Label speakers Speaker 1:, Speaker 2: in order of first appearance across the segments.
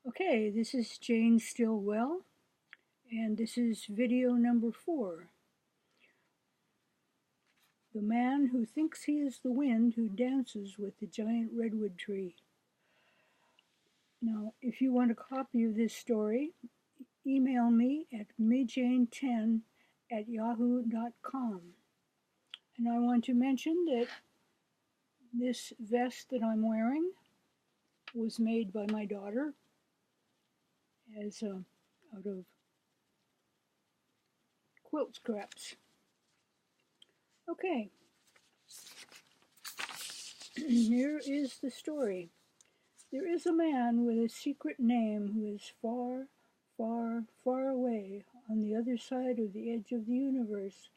Speaker 1: Okay, this is Jane Stillwell, and this is video number 4. The man who thinks he is the wind who dances with the giant redwood tree. Now, if you want a copy of this story, email me at MomJane10@yahoo.com. And I want to mention that this vest that I'm wearing was made by my daughter out of quilt scraps. Okay, here is the story. There is a man with a secret name who is far, far, far away on the other side of the edge of the universe,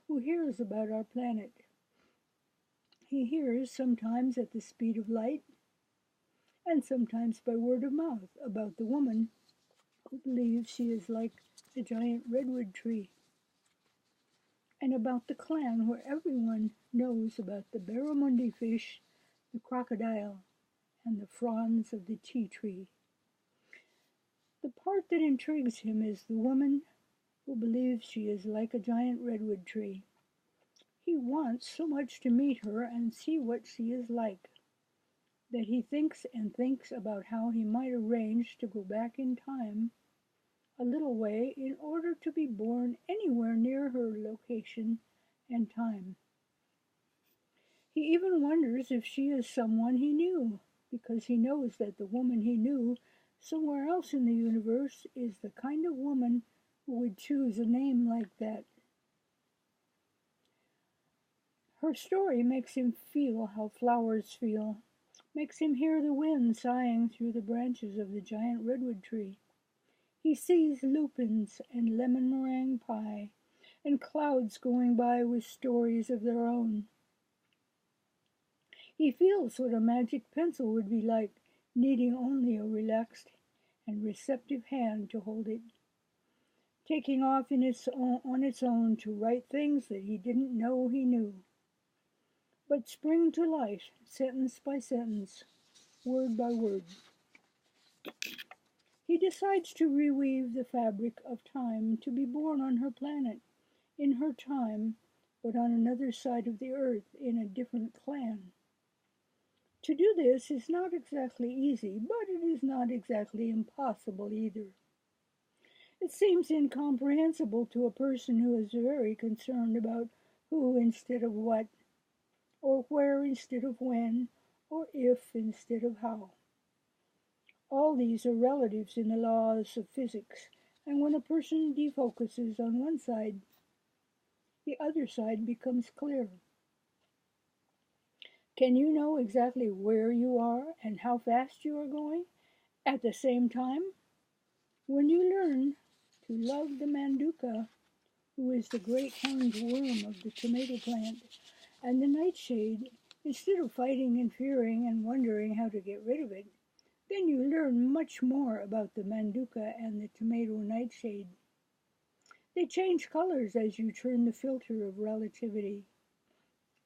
Speaker 1: who hears about our planet. He hears sometimes at the speed of light, and sometimes by word of mouth about the woman who believes she is like the giant redwood tree, and about the clan where everyone knows about the barramundi fish, the crocodile, and the fronds of the tea tree. The part that intrigues him is the woman who believes she is like a giant redwood tree. He wants so much to meet her and see what she is like, that he thinks and thinks about how he might arrange to go back in time a little way in order to be born anywhere near her location and time. He even wonders if she is someone he knew, because he knows that the woman he knew somewhere else in the universe is the kind of woman who would choose a name like that. Her story makes him feel how flowers feel, makes him hear the wind sighing through the branches of the giant redwood tree. He sees lupins and lemon meringue pie, and clouds going by with stories of their own. He feels what a magic pencil would be like, needing only a relaxed and receptive hand to hold it, taking off on its own to write things that he didn't know he knew, but spring to life, sentence by sentence, word by word. He decides to reweave the fabric of time, to be born on her planet, in her time, but on another side of the earth, in a different clan. To do this is not exactly easy, but it is not exactly impossible either. It seems incomprehensible to a person who is very concerned about who instead of what, or where instead of when, or if instead of how. All these are relatives in the laws of physics, and when a person defocuses on one side, the other side becomes clear. Can you know exactly where you are and how fast you are going at the same time? When you learn to love the manduka, who is the great horned worm of the tomato plant, and the nightshade, instead of fighting and fearing and wondering how to get rid of it, then you learn much more about the manduka and the tomato nightshade. They change colors as you turn the filter of relativity.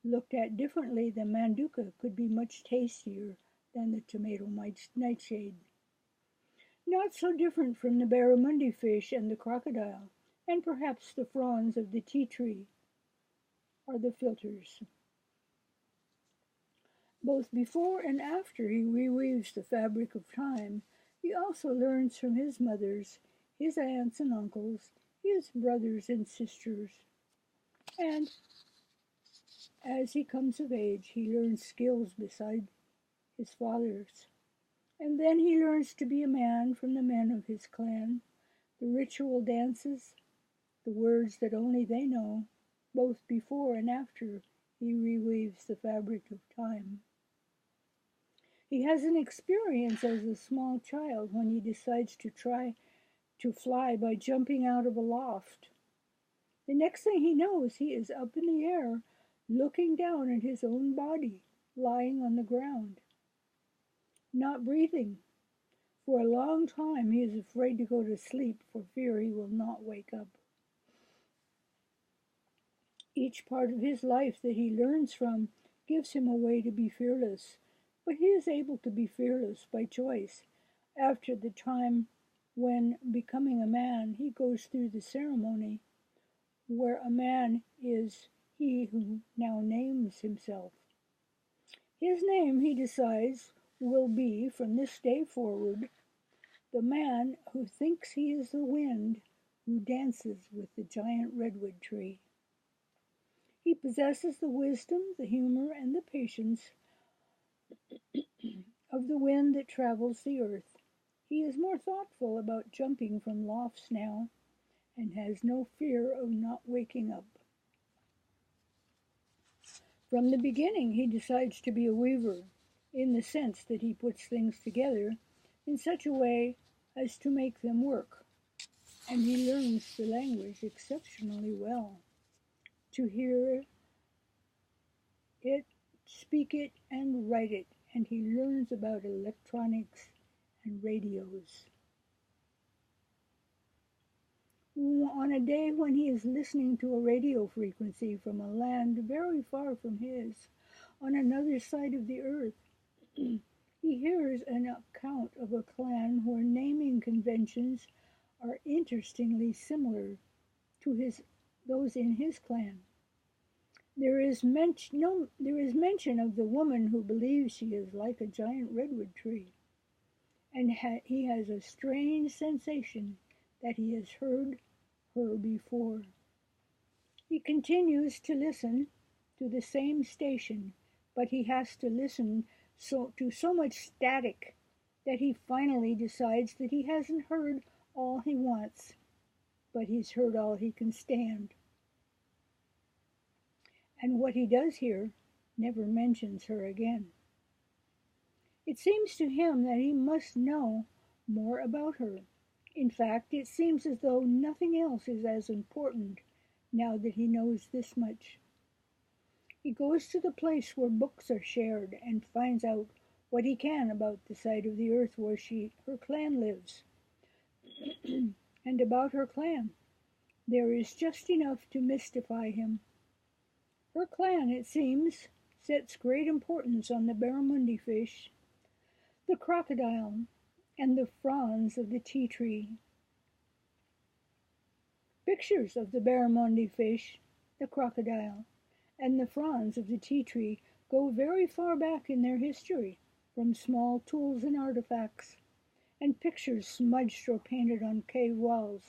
Speaker 1: Looked at differently, the manduka could be much tastier than the tomato nightshade. Not so different from the barramundi fish and the crocodile, and perhaps the fronds of the tea tree, are the filters. Both before and after he reweaves the fabric of time, he also learns from his mothers, his aunts and uncles, his brothers and sisters. And as he comes of age, he learns skills beside his father's. And then he learns to be a man from the men of his clan, the ritual dances, the words that only they know, both before and after he reweaves the fabric of time. He has an experience as a small child when he decides to try to fly by jumping out of a loft. The next thing he knows, he is up in the air, looking down at his own body, lying on the ground, not breathing. For a long time he is afraid to go to sleep for fear he will not wake up. Each part of his life that he learns from gives him a way to be fearless, but he is able to be fearless by choice, After the time when, becoming a man, he goes through the ceremony where a man is he who now names himself. His name, he decides, will be, from this day forward, the man who thinks he is the wind who dances with the giant redwood tree. He possesses the wisdom, the humor, and the patience of the wind that travels the earth. He is more thoughtful about jumping from lofts now, and has no fear of not waking up. From the beginning, he decides to be a weaver, in the sense that he puts things together in such a way as to make them work, and he learns the language exceptionally well. To hear it, speak it, and write it, and he learns about electronics and radios. On a day when he is listening to a radio frequency from a land very far from his, on another side of the earth, he hears an account of a clan where naming conventions are interestingly similar to those in his clan. There is mention of the woman who believes she is like a giant redwood tree, and he has a strange sensation that he has heard her before. He continues to listen to the same station, but he has to listen to so much static that he finally decides that he hasn't heard all he wants, but he's heard all he can stand. And what he does hear never mentions her again. It seems to him that he must know more about her. In fact, it seems as though nothing else is as important now that he knows this much. He goes to the place where books are shared and finds out what he can about the side of the earth where her clan lives, and about her clan. There is just enough to mystify him. Her clan, it seems, sets great importance on the barramundi fish, the crocodile, and the fronds of the tea tree. Pictures of the barramundi fish, the crocodile, and the fronds of the tea tree go very far back in their history, from small tools and artifacts, and pictures smudged or painted on cave walls,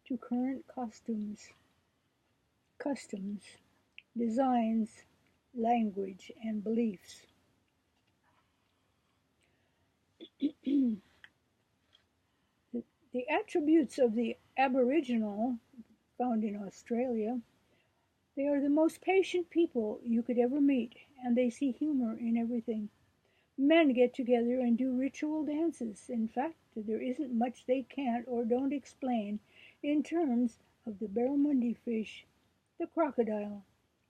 Speaker 1: to current customs, designs, language, and beliefs. The attributes of the Aboriginal, found in Australia, they are the most patient people you could ever meet, and they see humor in everything. Men get together and do ritual dances. In fact, there isn't much they can't or don't explain in terms of the barramundi fish, the crocodile,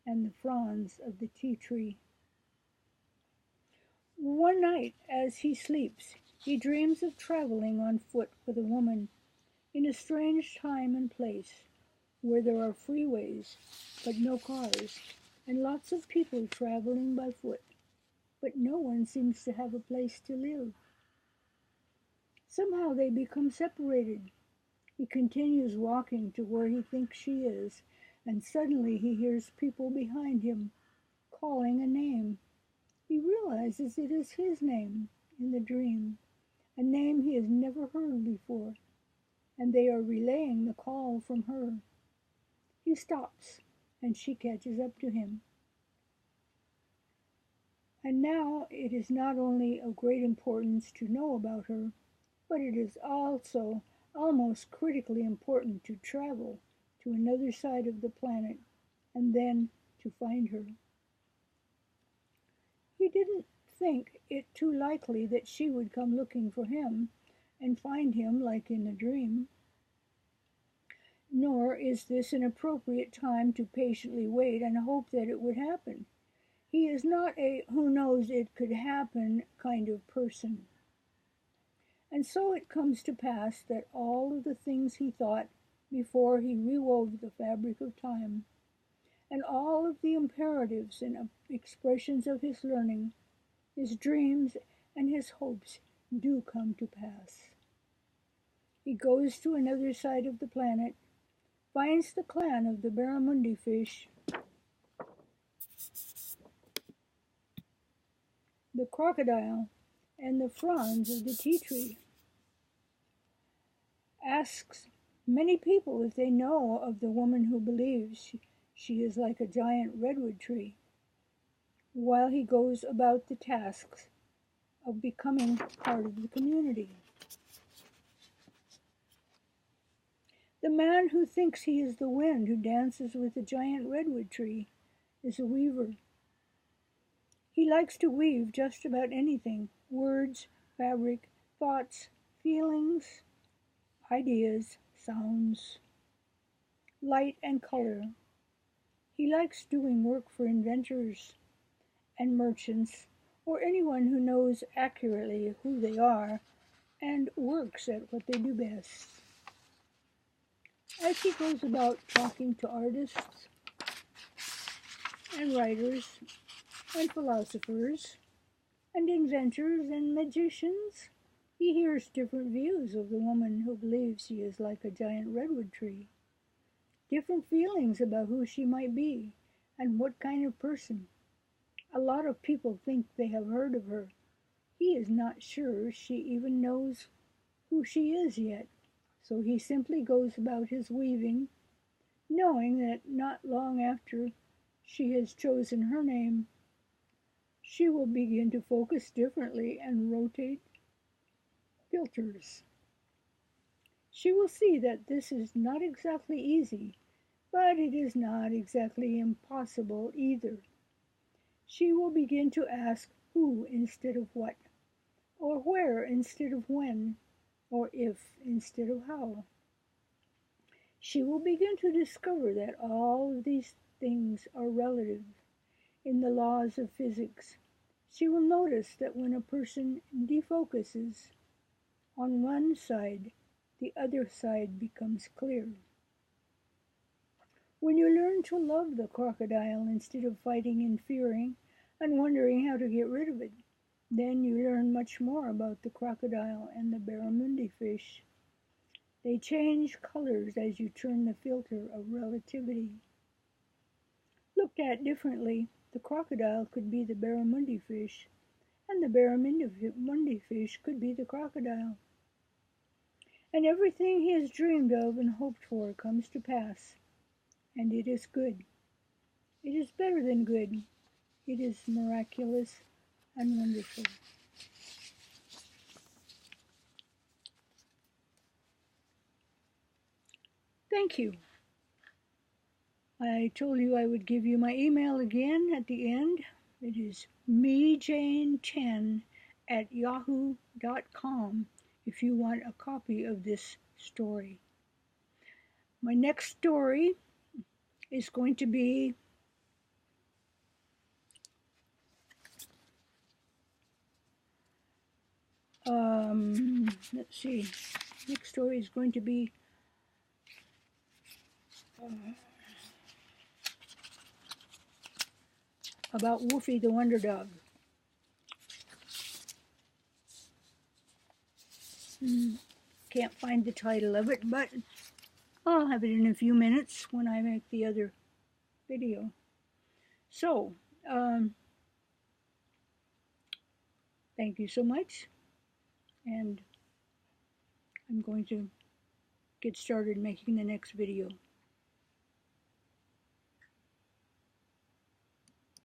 Speaker 1: and the fronds of the tea tree. One night, as he sleeps, he dreams of traveling on foot with a woman in a strange time and place where there are freeways but no cars, and lots of people traveling by foot, but no one seems to have a place to live. Somehow they become separated. He continues walking to where he thinks she is, and suddenly he hears people behind him calling a name. He realizes it is his name in the dream, a name he has never heard before, and they are relaying the call from her. He stops, and she catches up to him. And now it is not only of great importance to know about her, but it is also almost critically important to travel to another side of the planet and then to find her. He didn't think it too likely that she would come looking for him and find him like in a dream. Nor is this an appropriate time to patiently wait and hope that it would happen. He is not a who knows it could happen kind of person. And so it comes to pass that all of the things he thought before he rewove the fabric of time, and all of the imperatives and expressions of his learning, his dreams and his hopes do come to pass. He goes to another side of the planet, finds the clan of the barramundi fish, the crocodile, and the fronds of the tea tree. Asks many people if they know of the woman who believes she is like a giant redwood tree, while he goes about the tasks of becoming part of the community. The man who thinks he is the wind who dances with the giant redwood tree is a weaver. He likes to weave just about anything: words, fabric, thoughts, feelings, ideas, sounds, light and color. He likes doing work for inventors and merchants, or anyone who knows accurately who they are and works at what they do best. As he goes about talking to artists and writers and philosophers and inventors and magicians, he hears different views of the woman who believes she is like a giant redwood tree, different feelings about who she might be and what kind of person. A lot of people think they have heard of her. He is not sure she even knows who she is yet, so he simply goes about his weaving, knowing that not long after she has chosen her name, she will begin to focus differently and rotate filters. She will see that this is not exactly easy, but it is not exactly impossible either. She will begin to ask who instead of what, or where instead of when, or if instead of how. She will begin to discover that all of these things are relative in the laws of physics. She will notice that when a person defocuses on one side, the other side becomes clear. When you learn to love the crocodile instead of fighting and fearing and wondering how to get rid of it, then you learn much more about the crocodile and the barramundi fish. They change colors as you turn the filter of relativity. Looked at differently, the crocodile could be the barramundi fish, and the barramundi fish could be the crocodile. And everything he has dreamed of and hoped for comes to pass, and it is good. It is better than good. It is miraculous and wonderful. Thank you. I told you I would give you my email again at the end. It is mejane10@yahoo.com if you want a copy of this story. My next story is going to be let's see. Next story is going to be about Woofy the Wonder Dog. Can't find the title of it, but I'll have it in a few minutes when I make the other video. So, thank you so much, and I'm going to get started making the next video.